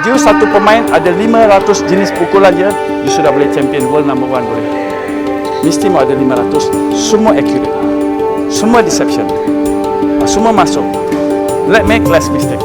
you satu pemain ada 500 jenis pukulan je, you sudah boleh champion world number 1 boleh. Mesti mau ada 500, semua accurate, semua deception, semua masuk. Let make less mistake.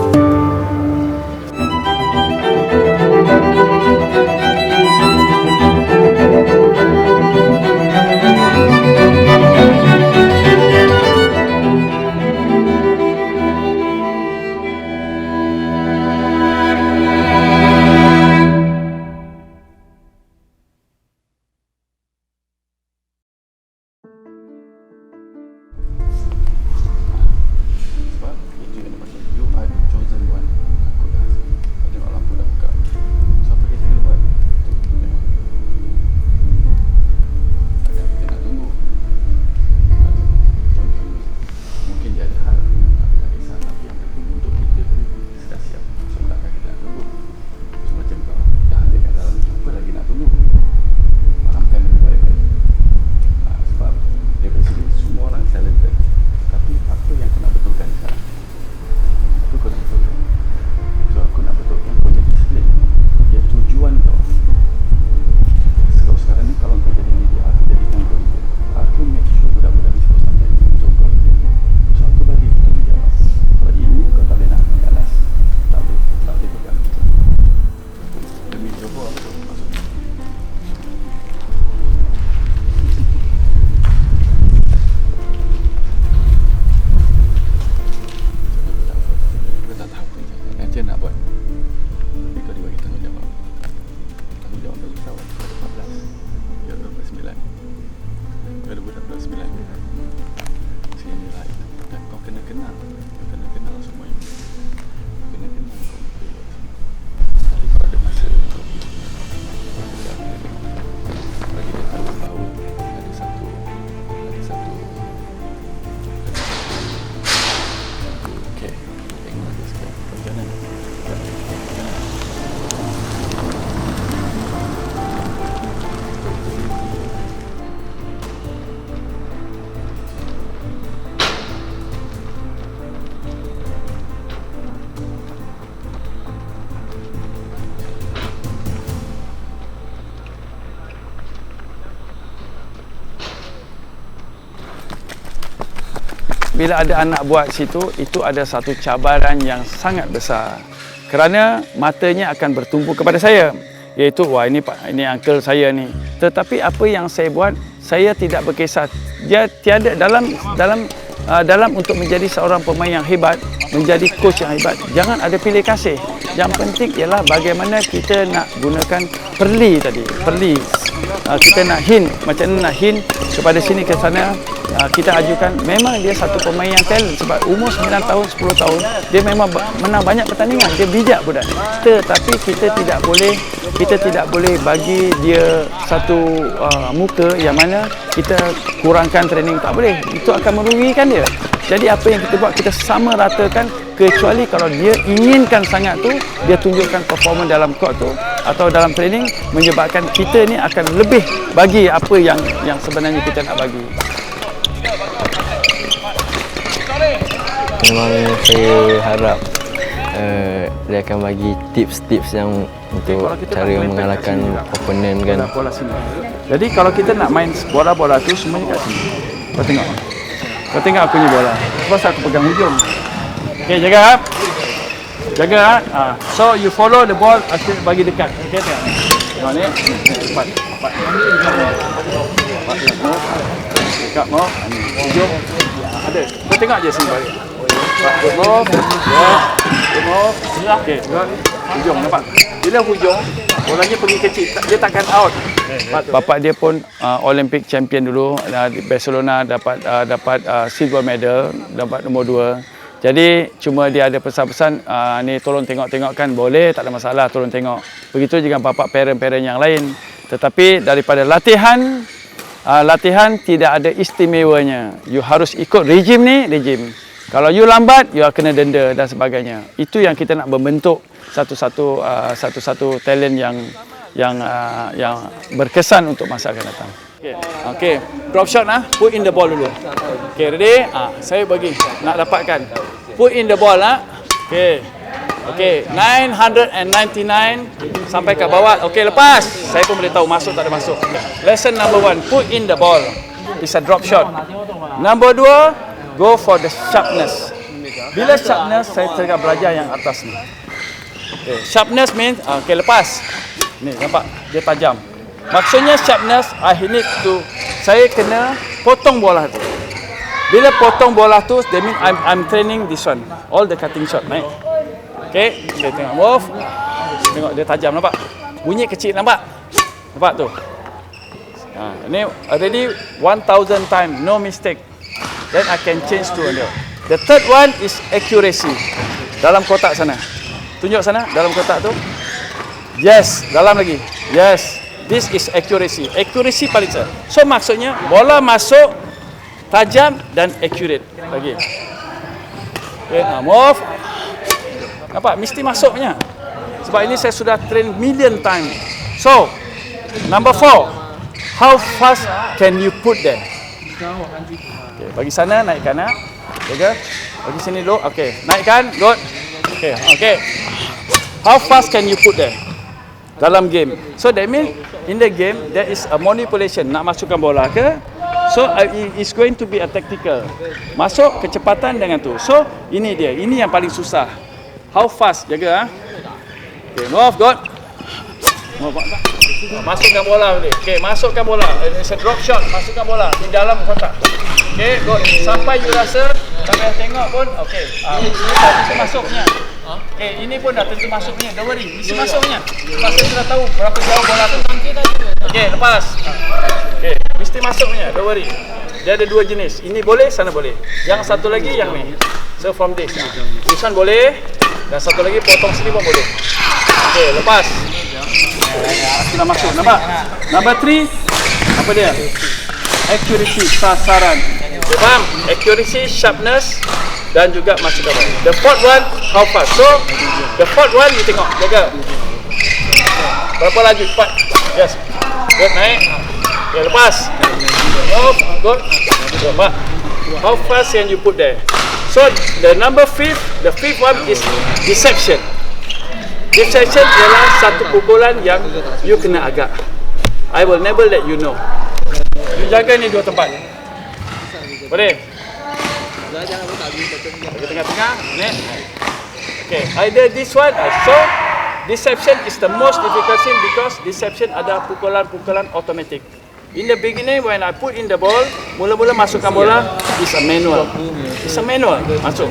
Bila ada anak buat situ, itu ada satu cabaran yang sangat besar. Kerana matanya akan bertumpu kepada saya. Iaitu, wah ini uncle saya ni. Tetapi apa yang saya buat, saya tidak berkisar. Dia tiada dalam untuk menjadi seorang pemain yang hebat, menjadi coach yang hebat. Jangan ada pilih kasih. Yang penting ialah bagaimana kita nak gunakan perli tadi. Perli. Kita nak hint. Macam mana nak hint kepada sini ke sana. Kita ajukan, memang dia satu pemain yang talent sebab umur 9 tahun, 10 tahun dia memang menang banyak pertandingan, dia bijak budak. Tetapi kita tidak boleh bagi dia satu muka yang mana kita kurangkan training, tak boleh. Itu akan merugikan dia. Jadi apa yang kita buat, kita sama ratakan, kecuali kalau dia inginkan sangat tu, dia tunjukkan performa dalam court tu atau dalam training, menyebabkan kita ni akan lebih bagi apa yang sebenarnya kita nak bagi. Memang saya harap dia akan bagi tips-tips yang untuk cara mengalahkan oponen kan. Jadi kalau kita nak main bola-bola tu semuanya kat sini. Kau tengok. Kau tengok aku ni bola. Lepas aku pegang hujung. Okey, jaga. Jaga. So you follow the ball, aku bagi dekat. Okey, tengok. Tengok ni. Cepat. Dekat mau. Hujung. Ada. Kau tengok je sini balik. Move. Okey, hujung nampak. Bila hujung, bolanya pergi kecil, dia takkan out. Bapak dia pun Olympic champion dulu di Barcelona, dapat silver medal, dapat nombor 2. Jadi cuma dia ada pesan-pesan, ni tolong tengok-tengokkan, boleh, tak ada masalah, tolong tengok. Begitu juga bapak parent-parent yang lain. Tetapi daripada latihan tidak ada istimewanya. You harus ikut rejim ni, rejim. Kalau you lambat, you akan kena denda dan sebagainya. Itu yang kita nak membentuk satu-satu talent yang berkesan untuk masa akan datang. Okay. Drop shot put in the ball dulu. Okay, ready? Saya bagi nak dapatkan. Put in the ball Okay. Okey, 999 sampai kat bawah. Okey, lepas. Saya pun boleh tahu masuk tak ada masuk. Lesson number 1, put in the ball. It's a drop shot. Number 2, go for the sharpness. Bila sharpness, saya tengah belajar yang atas ni. Okay. Sharpness means, okay, lepas. Ni, nampak? Dia tajam. Maksudnya sharpness, I need to, saya kena potong bola tu. Bila potong bola tu, that means I'm training this one. All the cutting shot, naik. Okay, kita tengok move. Tengok dia tajam, nampak? Bunyi kecil, nampak? Nampak tu? Ini already 1000 times, no mistake. Then I can change to another. The third one is accuracy. Dalam kotak sana. Tunjuk sana, dalam kotak tu. Yes, dalam lagi. Yes, this is accuracy. Accuracy paling besar. So maksudnya, bola masuk, tajam dan accurate. Lagi. Okay, move. Nampak? Mesti masuknya. Sebab ini saya sudah train million time. So, number 4. How fast can you put there? Okay, bagi sana, naikkan. Jaga. Bagi sini dulu. Okay, naikkan. Good. Okay, okay. How fast can you put there? Dalam game. So, that means, in the game, there is a manipulation. Nak masukkan bola ke? So, it's going to be a tactical. Masuk kecepatan dengan tu. So, ini dia. Ini yang paling susah. How fast? Jaga. Okay, move. Good. Move. Masukkan bola boleh. Okay, masukkan bola. It's a drop shot. Masukkan bola di dalam kotak. Okay, good. Sampai you rasa, sampai tengok pun, okay. Ini dah tentu masuknya. Okay, ini pun dah tentu masuknya. Don't worry, mesti masuknya. Sebab saya sudah tahu berapa jauh bola tu. Okay, lepas. Okay, mesti masuknya. Don't worry. Dia ada dua jenis. Ini boleh, sana boleh. Yang satu lagi yang ni. So from this. This one boleh. Dan satu lagi potong sini pun boleh. Okay, lepas. Sudah masuk, nampak? Number 3, apa dia? Accuracy, sasaran. Okay, faham? Accuracy, sharpness dan juga masukkan bola. The fourth one, how fast? So, the fourth one, you tengok, jaga. Berapa laju, cepat. Yes. Good, naik. Okay, lepas. Oh, good. Nampak? How fast can you put there? So, the fifth one is deception. Deception ialah satu pukulan yang you kena agak. I will never let you know. You jaga ni dua tempat. Boleh? Bagi tengah-tengah. Ni. Okay, either this one or so. Deception is the most difficult thing because deception ada pukulan-pukulan automatic. In the beginning when I put in the ball, mula-mula masukkan bola is a manual. It's a manual masuk.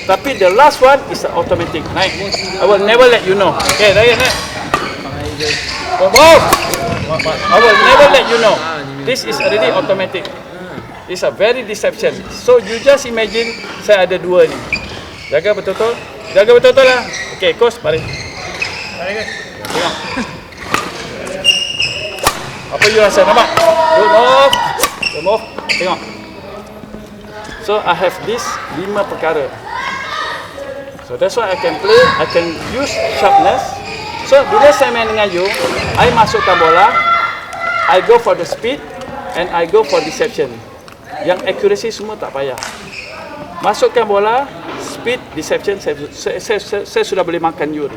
Tapi the last one is a automatic. Naik. I will never let you know. Okay, naik. Move. I will never let you know. This is already automatic. It's a very deception. So you just imagine saya ada dua ni. Jaga betul-betul. Jaga betul-betul lah. Okay, coach balik. Balik. Tengok. Apa you rasa? Nampak? Good move. Tengok. So I have this 5 perkara. So that's why I can play. I can use sharpness. So bila saya main dengan you, I masukkan bola, I go for the speed and I go for deception. Yang accuracy semua tak payah. Masukkan bola, speed, deception, saya sudah boleh makan you.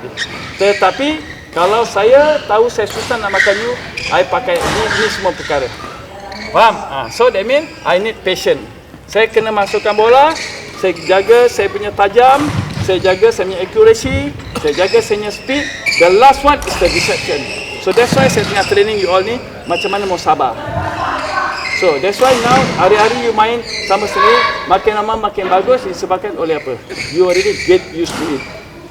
Tetapi kalau saya tahu saya susah nak makan you, I pakai ini semua perkara. Faham? So that means I need patience. Saya kena masukkan bola, saya jaga saya punya tajam, saya jaga saya punya accuracy, saya jaga saya punya speed. The last one is the deception. So that's why saya tengah training you all ni, macam mana mau sabar. So that's why now hari-hari you main sama sendiri, makin lama makin bagus disebabkan oleh apa? You already get used to it.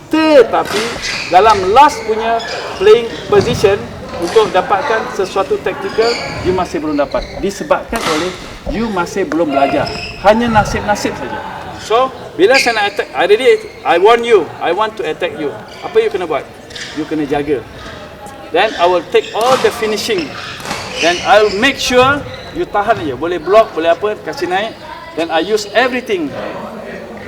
Tetapi dalam last punya playing position untuk dapatkan sesuatu tactical, you masih belum dapat. Disebabkan oleh you masih belum belajar. Hanya nasib-nasib saja. So, bila saya nak attack, I warn you, I want to attack you. Apa you kena buat? You kena jaga. Then I will take all the finishing. Then I will make sure you tahan aja. Boleh block, boleh apa, kasih naik. Then I use everything.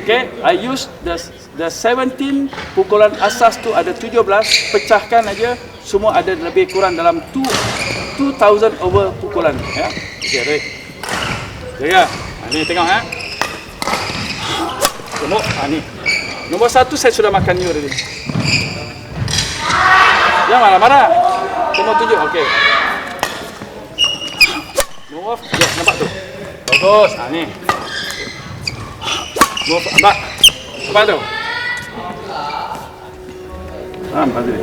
Okay, I use the 17 pukulan asas tu ada 17, pecahkan aja, semua ada lebih kurang dalam 2000 over pukulan, ya. Okay, baik. Jaga. Ni tengok Tengok, ni. Nombor 1 saya sudah makan you tadi. Jangan marah-marah. Semua tunjuk. Okey. Move. Ya, nampak tu. Bagus. Ni. Move. Nampak. Nampak tu. Nampak tu.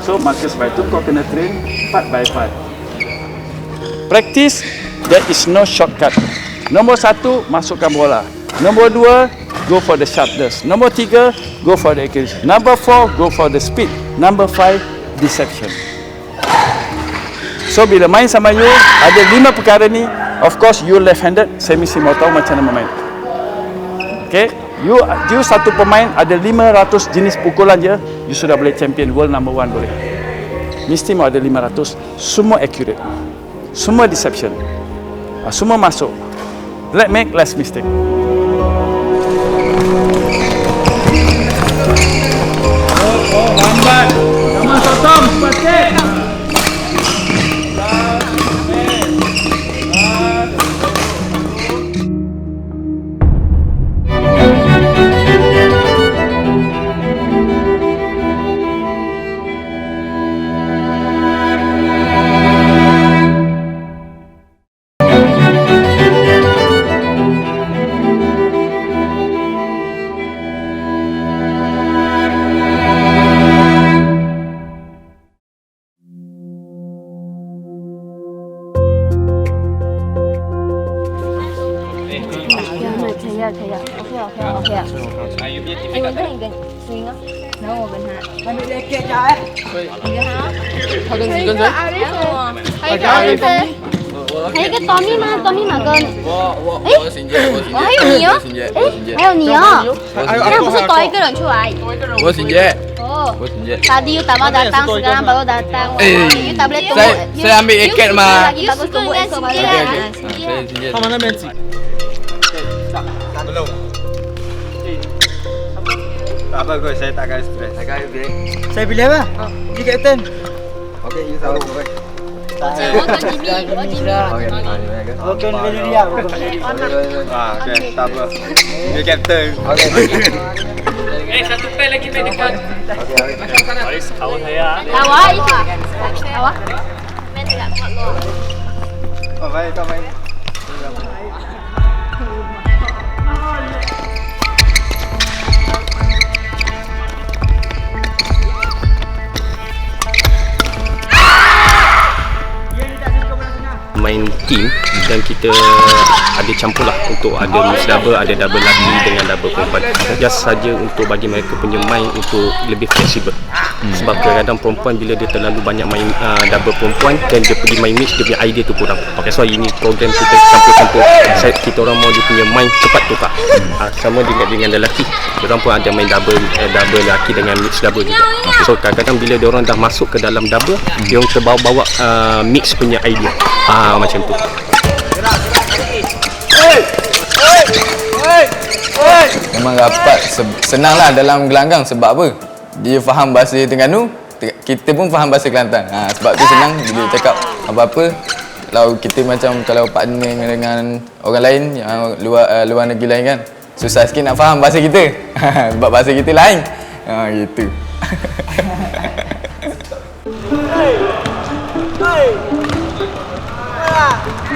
So, maka sebab itu kau kena train part by part. Practice, there is no shortcut. Nombor 1, masukkan bola. Nombor 2, go for the sharpness. Nombor 3, go for the accuracy. Number 4, go for the speed. Number 5, deception. So bila main sama you, ada 5 perkara ni. Of course you left-handed, saya mesti mau tahu macam mana main. Okay, you satu pemain ada 500 jenis pukulan je, you sudah boleh champion world number 1 boleh. Mesti mau ada 500, semua accurate, semua deception, semua masuk. Let's make less mistake. Lambat. Nama Sotom, cepat.还有一个 Tommy 吗？Tommy 哪个？哎，还有你哦，哎，还有你哦，那不是多一个人出来？我是姐，哦我是姐。 ，tadi you tak mau datang, sekarang baru datang. You tak boleh tunggu. Saya ambil ikat mah. Lagi bagus tunggu esok baru datang. Saya si Je. Mana benci? Belum. Tak apa kot, saya takkan stres. Saya pilih apa? Jadi kapten. Okey, you tahu. Oh, Jimmy, oh Jimmy. Bukan Valeria, bukan Valeria. Okey, tak apa. You captain. Satu play lagi main dekat. Lawa itu. Lawa. Main dekat court luar. Oh, baik, kau main. Main team dan kita ada campur lah untuk ada mixed double, ada double lelaki dengan double perempuan. Just saja untuk bagi mereka punya main untuk lebih fleksibel. Sebab kadang-kadang perempuan bila dia terlalu banyak main double perempuan dan dia pergi main mix, dia punya idea tu kurang. Okay, so ini program kita campur-campur. Kita orang mau dia punya main cepat tukar. Sama dengan lelaki. Diorang pun ada main double lelaki dengan mix double juga. So kadang-kadang bila diorang dah masuk ke dalam double, diorang terbawa-bawa mix punya idea. Macam tu. Memang rapat senanglah dalam gelanggang sebab apa? Dia faham bahasa Terengganu, kita pun faham bahasa Kelantan. Sebab tu senang bila cakap apa-apa. Kalau kita macam kalau partner dengan orang lain yang luar negeri lain kan, susah sikit nak faham bahasa kita. Sebab bahasa kita lain. Gitu.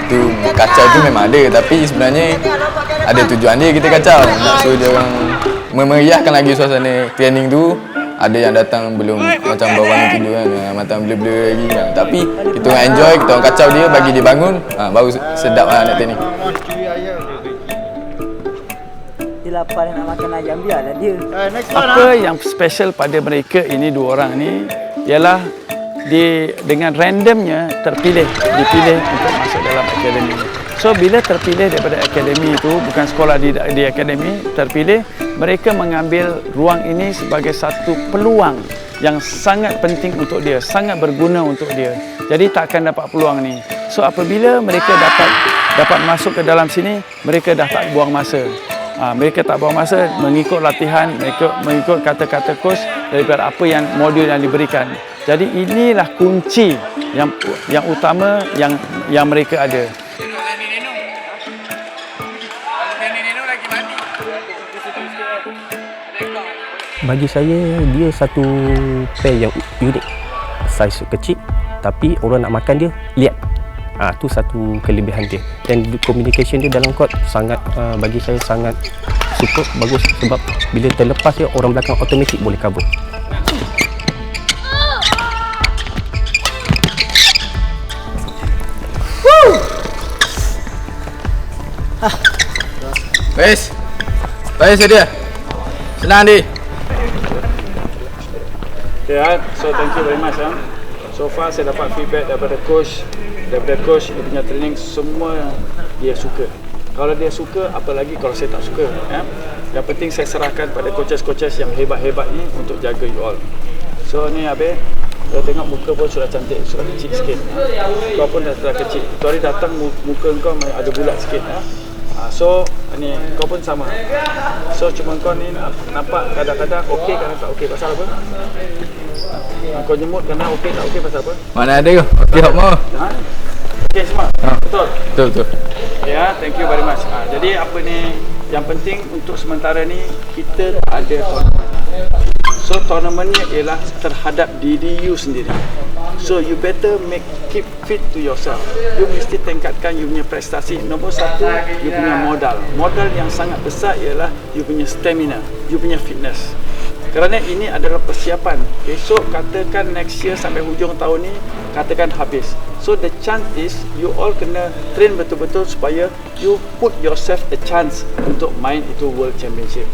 Tu kacau tu memang ada, tapi sebenarnya ada tujuan dia kita kacau. Nak suruh dia orang memeriahkan lagi suasana training tu. Ada yang datang belum macam bawang tidur kan, macam blur-blur lagi kan. Tapi kita orang enjoy, kita orang kacau dia, bagi dia bangun, baru sedap lah nak training. Dia lapar nak makan ayam, biarlah dia. Apa yang special pada mereka ini dua orang ni ialah dengan randomnya dipilih untuk masuk dalam akademi. So bila terpilih daripada akademi itu, bukan sekolah di akademi, terpilih, mereka mengambil ruang ini sebagai satu peluang yang sangat penting untuk dia, sangat berguna untuk dia. Jadi tak akan dapat peluang ni. So apabila mereka dapat masuk ke dalam sini, mereka dah tak buang masa. Mereka tak buang masa mengikut latihan, mengikut kata-kata coach daripada apa yang modul yang diberikan. Jadi inilah kunci yang utama yang mereka ada. Bagi saya dia satu pair yang unik. Saiz kecil tapi orang nak makan dia lihat. Tu satu kelebihan dia. Dan communication dia dalam court sangat bagi saya sangat super bagus sebab bila terlepas dia orang belakang automatik boleh cover. Baik dia. Senang di. Okay, so thank you very much. So far saya dapat feedback daripada coach dia punya training semua dia suka. Kalau dia suka, apa lagi kalau saya tak suka. Yang penting saya serahkan pada coaches-coaches yang hebat-hebat ni untuk jaga you all. So ni Abel, kau tengok muka pun sudah cantik, sudah kecil sikit. Kau pun dah kecil. Tu hari datang muka kau ada bulat sikit. So ni kau pun sama. So cuma kau ni nampak kadang-kadang okey, kadang tak okey. Pasal apa? Kau jemput kena okey tak okey pasal apa? Mana ada kau? Okey hok mau. Okey semua. Betul. Betul. Ya, thank you very much. Jadi apa ni yang penting untuk sementara ni kita tak ada tournament. So tournamentnya ialah terhadap diri you sendiri. So you better keep fit to yourself. You mesti tingkatkan you punya prestasi. Nombor satu, you punya modal. Modal yang sangat besar ialah you punya stamina, you punya fitness. Kerana ini adalah persiapan. Esok katakan next year sampai hujung tahun ni katakan habis. So the chance is you all kena train betul-betul supaya you put yourself a chance untuk main itu World Championship.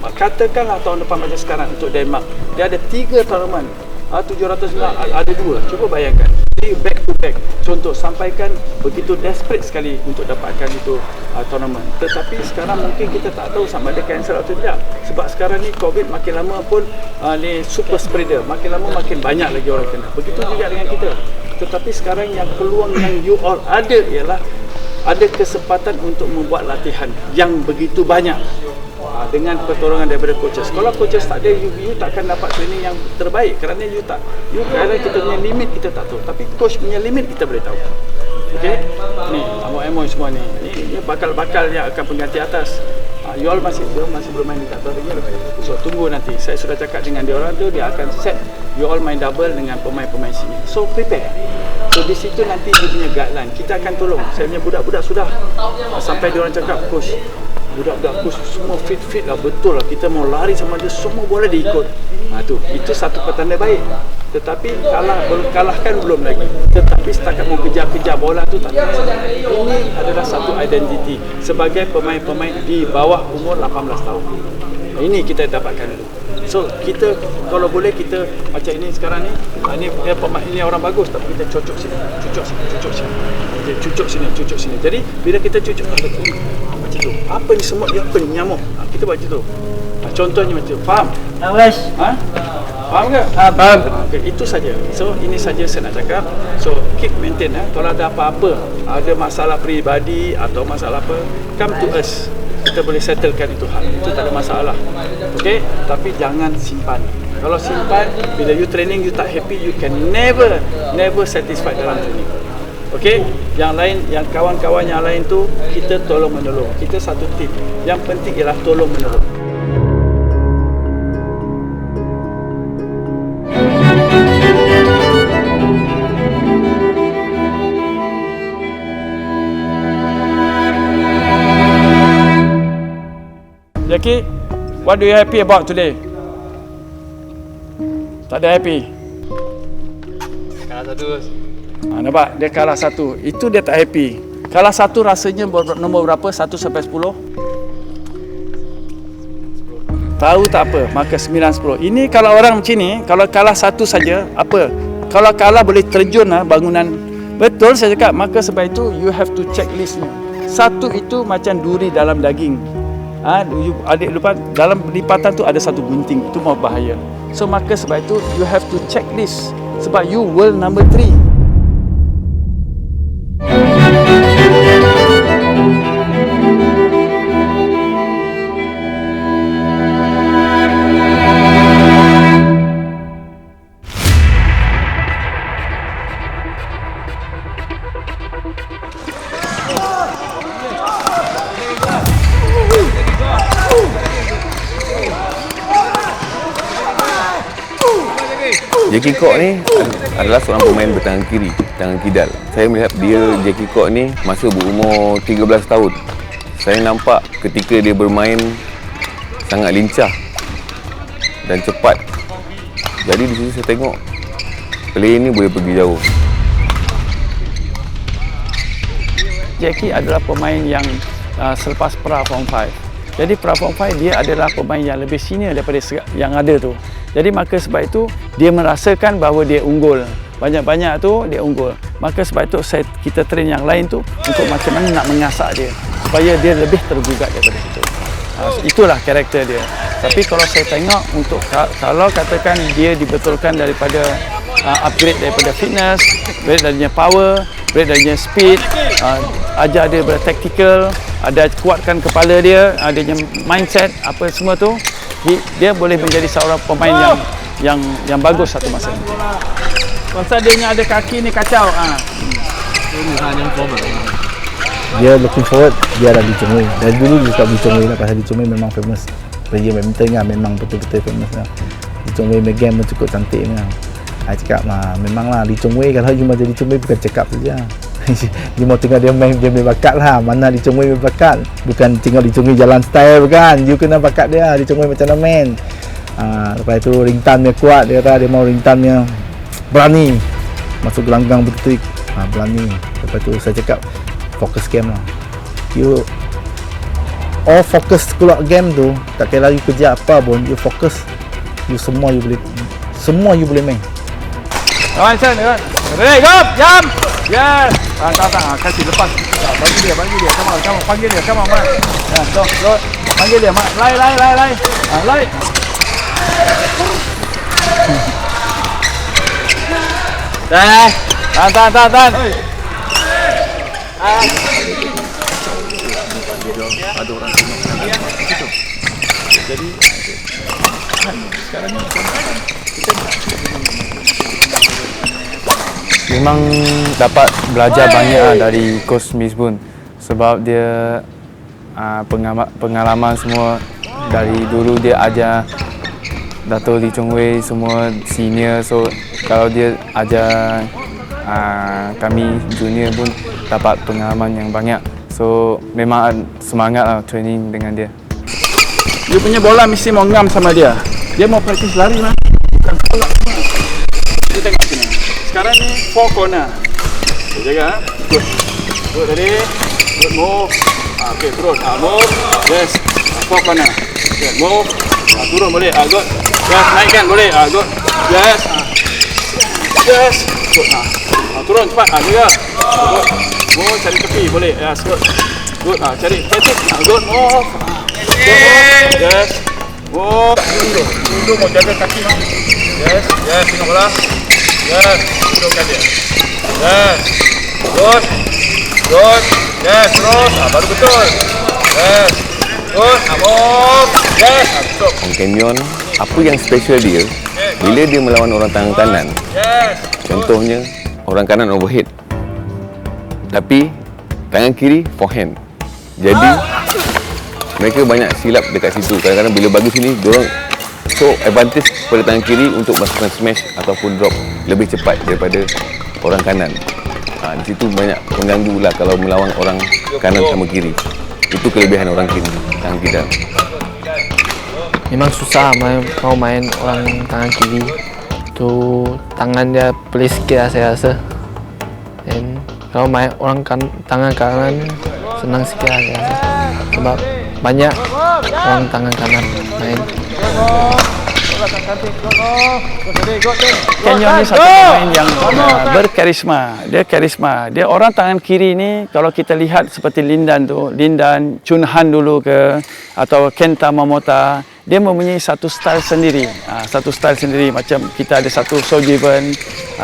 Katakanlah tahun depan macam sekarang untuk Denmark, dia ada 3 tournament, 700 ada 2. Cuba bayangkan, jadi back to back. Contoh, sampaikan begitu desperate sekali untuk dapatkan itu tournament. Tetapi sekarang mungkin kita tak tahu sama ada cancel atau tidak. Sebab sekarang ni COVID makin lama pun ni super spreader, makin lama makin banyak lagi orang kena. Begitu juga dengan kita. Tetapi sekarang yang peluang yang you all ada ialah ada kesempatan untuk membuat latihan yang begitu banyak. Dengan pertolongan daripada coaches. Kalau coaches tak ada, you takkan dapat training yang terbaik kerana kerana kita punya limit kita tak tahu, tapi coach punya limit kita boleh tahu. Okey, ni amoi semua ni bakal-bakal yang akan pengganti atas. You all masih belum main dekat atas lagi. So tunggu nanti. Saya sudah cakap dengan dia orang tu, dia akan set you all main double dengan pemain-pemain sini. So prepare. So di situ nanti dia punya guideline. Kita akan tolong. Saya punya budak-budak sudah sampai dia orang cakap, coach, budak-budak coach semua fit lah, betul lah, kita mau lari sama dia semua boleh diikut. Itu satu petanda baik. Tetapi kalahkan belum lagi. Tetapi setakat mau kejar-kejar bola tu tak masalah. Ini adalah satu identiti sebagai pemain-pemain di bawah umur 18 tahun. Ini kita dapatkan dulu. So kita kalau boleh kita macam ini sekarang ni, pemain ini orang bagus tapi kita cucuk sini. Okay, cucuk sini. Jadi bila kita cucuk macam tu, apa ni semut dia, apa ni nyamuk, kita buat macam tu. Contohnya macam tu, faham? Faham ke? Faham. Okay, itu saja. So ini saja saya nak cakap. So keep maintain. Kalau ada apa-apa, ada masalah peribadi atau masalah apa, come to us. Kita boleh settlekan itu hal. Itu tak ada masalah. Okey, tapi jangan simpan. Kalau simpan, bila you training you tak happy, you can never satisfied dalam training. Okey, yang lain, yang kawan-kawan yang lain tu kita tolong menolong. Kita satu tim. Yang penting ialah tolong menolong. Jackie, what do you happy about today? Tak ada happy. Kalah satu. Nampak? Dia kalah satu. Itu dia tak happy. Kalah satu rasanya nombor berapa? 1 sampai 10? Tahu tak apa? Maka 9, 10. Ini kalau orang macam ni, kalau kalah satu saja, apa? Kalau kalah boleh terjun bangunan. Betul saya cakap. Maka sebab itu, you have to check listnya. Satu itu macam duri dalam daging. Adik lupa, dalam lipatan tu ada satu gunting. Itu mau bahaya. So maka sebab itu, you have to check list. Sebab you world number 3. Jackie Koh ni adalah seorang pemain bertangan kiri, tangan kidal. Saya melihat Jackie Koh ni masa berumur 13 tahun. Saya nampak ketika dia bermain sangat lincah dan cepat. Jadi di situ saya tengok player ni boleh pergi jauh. Jackie adalah pemain yang selepas pra Form 5. Jadi pra Form 5 dia adalah pemain yang lebih senior daripada yang ada tu. Jadi maka sebab itu dia merasakan bahawa dia unggul. Banyak-banyak tu dia unggul. Maka sebab itu kita train yang lain tu untuk macam mana nak mengasak dia supaya dia lebih tergugat daripada itu. Itulah karakter dia. Tapi kalau saya tengok untuk kalau katakan dia dibetulkan daripada upgrade daripada fitness, upgrade darinya power, upgrade darinya speed, ajar dia tactical, ada kuatkan kepala dia, adanya mindset apa semua tu, dia boleh menjadi seorang pemain yang bagus satu masa. Pasal dia ada kaki ni kacau. Dia looking forward dia ada Lee Chong Wei. Dari dulu dia suka Lee Chong Wei lah, pasal Lee Chong Wei memang famous. Player badminton kan memang betul-betul famous lah. Lee Chong Wei main game pun cukup cantik kan. Saya cakap memanglah Lee Chong Wei, kalau you macam Lee Chong Wei bukan cakap saja. You mau tengok dia main bakat lah. Mana Lee Chong Wei berbakat. Bukan tengok Lee Chong Wei jalan style bukan. You kena bakat dia. Lee Chong Wei macam mana main. Lepas itu ringtan dia kuat. Dia kata dia mau ringtan dia berani. Masuk gelanggang betul. Berani. Lepas itu saya cakap fokus game lah. You all fokus keluar game tu. Tak kira you kerja apa pun. You fokus. You semua you boleh main. Kawan Sen, ready, go, jump. Yes. Tak, kasih lepas. Bagi dia. Come on, panggil dia. Come on, man. Ya, go. Panggil dia, mak. Lai. Lai. Tahan. Ada orang situ. Jadi sekarang ni memang dapat belajar banyak dari Coach Miss pun sebab dia pengalaman semua dari dulu dia ajar Dato' Lee Chong Wei semua senior, so kalau dia ajar kami junior pun dapat pengalaman yang banyak, so memang semangat lah training dengan dia. Dia punya bola mesti mau ngam sama dia. Dia mau praktis lari mah. Bukan bola. Kita tengok sini. Sekarang ni 4 corner. Okay, jaga. Good tadi. Good move. Okay, terus. Move. Yes. 4 corner. Okay, move. Turun boleh. Good. Yes, naikkan boleh. Good. Yes. Yes. Good. Turun cepat. Jaga. Good. Move cari tepi boleh. Yes, good. Good. Cari catch. Good. Move. Yes. Move. Dulu mau jaga kaki mah. Yes. Tengok bola. Yes. Turunkan dia. Yes. Good. Yes. Terus. Baru betul. Yes. Good. Move. Yes. Stop. Hong Kenyon, apa yang special dia bila dia melawan orang tangan kanan. Yes. Contohnya orang kanan overhead, tapi tangan kiri forehand. Jadi mereka banyak silap dekat situ. Kadang-kadang bila bagi sini, diorang so advantage pada tangan kiri untuk masukkan smash ataupun drop lebih cepat daripada orang kanan. Di situ banyak mengganggu lah kalau melawan orang kanan sama kiri. Itu kelebihan orang kiri, tangan kidal. Memang susah mau main orang tangan kiri. Tu tangan dia pelis sikit lah saya rasa. Dan kalau main orang tangan kanan senang sikit lah saya rasa. Sebab banyak orang tangan kanan main. Kenyon ni satu pemain yang berkarisma. Dia karisma. Dia orang tangan kiri ni kalau kita lihat seperti Lindan, Chun Han dulu ke atau Kenta Momota, dia mempunyai satu style sendiri. Macam kita ada satu Sojiban.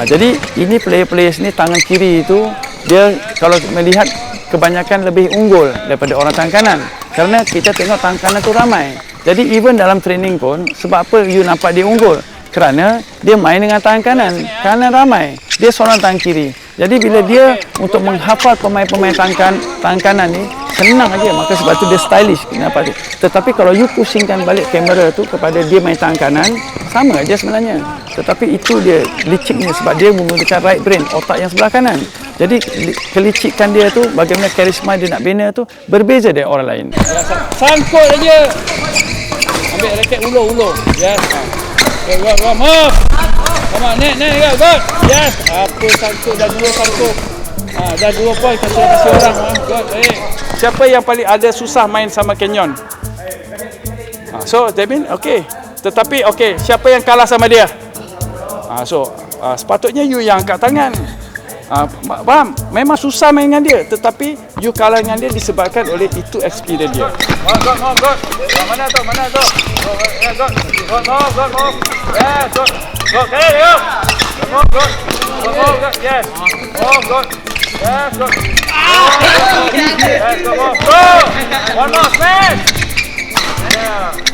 Jadi ini player-player ni tangan kiri itu dia kalau melihat kebanyakan lebih unggul daripada orang tangan kanan. Kerana kita tengok tangan kanan tu ramai. Jadi even dalam training pun, sebab apa you nampak dia unggul? Kerana dia main dengan tangan kanan ramai. Dia seorang tangan kiri. Jadi bila dia untuk menghafal pemain-pemain tangan kanan ni, senang aja. Maka sebab tu dia stylish. Kenapa dia? Tetapi kalau you pusingkan balik kamera tu kepada dia main tangan kanan, sama aja sebenarnya. Tetapi itu dia liciknya sebab dia menggunakan right brain, otak yang sebelah kanan. Jadi kelicikan dia tu, bagaimana karisma dia nak bina tu berbeza dari orang lain. Sangkut aja. Ambil raket ulur. Yes. Okay, warm up. Come on, naik, good. Yes. Apa sangkut, dah 2 sangkut. Dah 2 poin, kasih orang. Good, baik. Siapa yang paling ada susah main sama Canyon? So, Devin, okey. Tetapi, okey, siapa yang kalah sama dia? Sepatutnya you yang angkat tangan. Faham? Memang susah main dengan dia, tetapi you kalah dengan dia disebabkan oleh itu experience dia. Go. Mana tu? Go. Yes, go. Okay, go. Go. Yes. Go. Yes, go. Yes, go. One more, smash.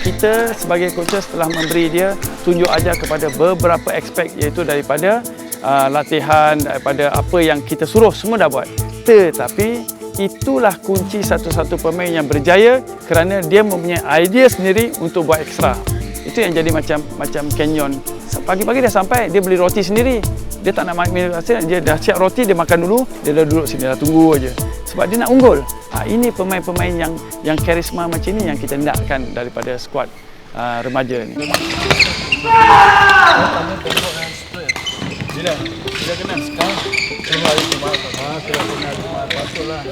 Kita sebagai coaches telah memberi dia tunjuk ajar kepada beberapa aspek, iaitu daripada latihan, daripada apa yang kita suruh semua dah buat. Tetapi itulah kunci satu-satu pemain yang berjaya kerana dia mempunyai idea sendiri untuk buat ekstra. Itu yang jadi macam Canyon. Pagi-pagi dah sampai, dia beli roti sendiri. Dia tak nak minum hasil, dia dah siap roti, dia makan dulu, dia dah duduk sini, dah tunggu aja. Sebab dia nak unggul. Ini pemain-pemain yang karisma macam ni yang kita nakkan daripada skuad remaja ni. Bila kena sekarang semua hari Jumaat. Kena Jumaat patutlah.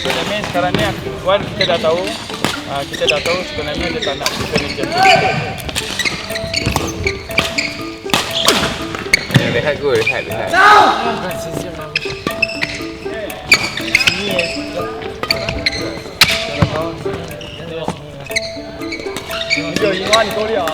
So that sekarang ni Wan kita dah tahu sebenarnya dia tak nak kita ni macam tu. Rehat. Giờ Yên Oan cô đi ạ.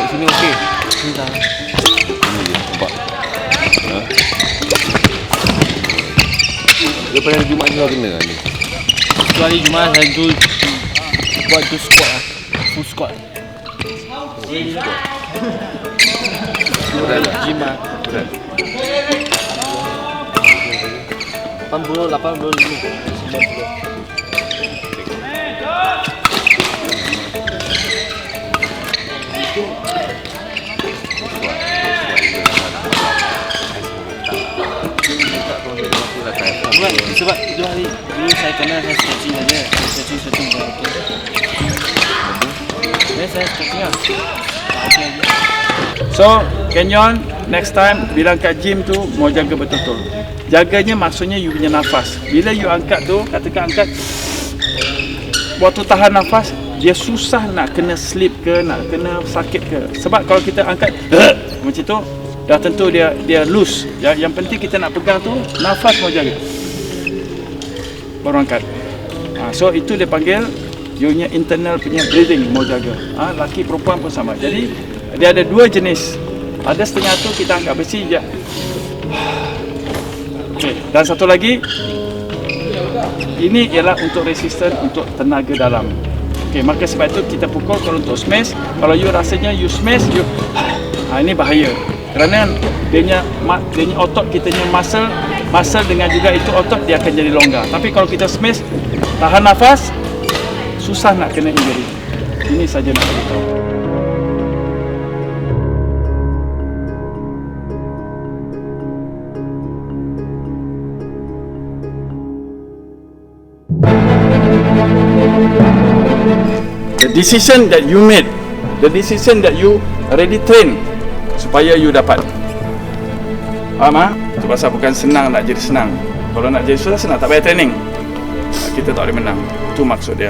Sini okey. Entah. Ini dia nampak. Lepas hari Jumaat ni kena ni. Tu hari Jumaat saya tu buat tu squat lah. Full squat. Jimat. 80, 85. Sebab itu hari dulu saya kenal, saya stretching aja. Stretching saya stretching lah. So, Canyon, next time bilang kat gym tu mau jaga betul-betul. Jaganya maksudnya you punya nafas. Bila you angkat tu, katakan angkat, waktu tahan nafas, dia susah nak kena slip ke, nak kena sakit ke. Sebab kalau kita angkat macam tu, dah tentu dia loose. Yang penting kita nak pegang tu, nafas mau jaga. Baru angkat. So itu dia panggil you punya internal punya breathing mau jaga. Laki perempuan pun sama. Jadi dia ada 2 jenis. Ada setengah tu kita angkat besi je. Okay. Dan satu lagi, ini ialah untuk resisten, untuk tenaga dalam. Okay, maka sebab itu kita pukul kalau untuk smash. Kalau you rasanya you smash, ini bahaya. Kerana dia otot kita punya muscle dengan juga itu otot dia akan jadi longgar. Tapi kalau kita smash, tahan nafas, susah nak kena injury. Ini saja nak beritahu. The decision that you made, the decision that you already train supaya you dapat. Faham? Itu pasal bukan senang nak jadi senang. Kalau nak jadi susah, senang tak payah training. Kita tak boleh menang. Itu maksud dia.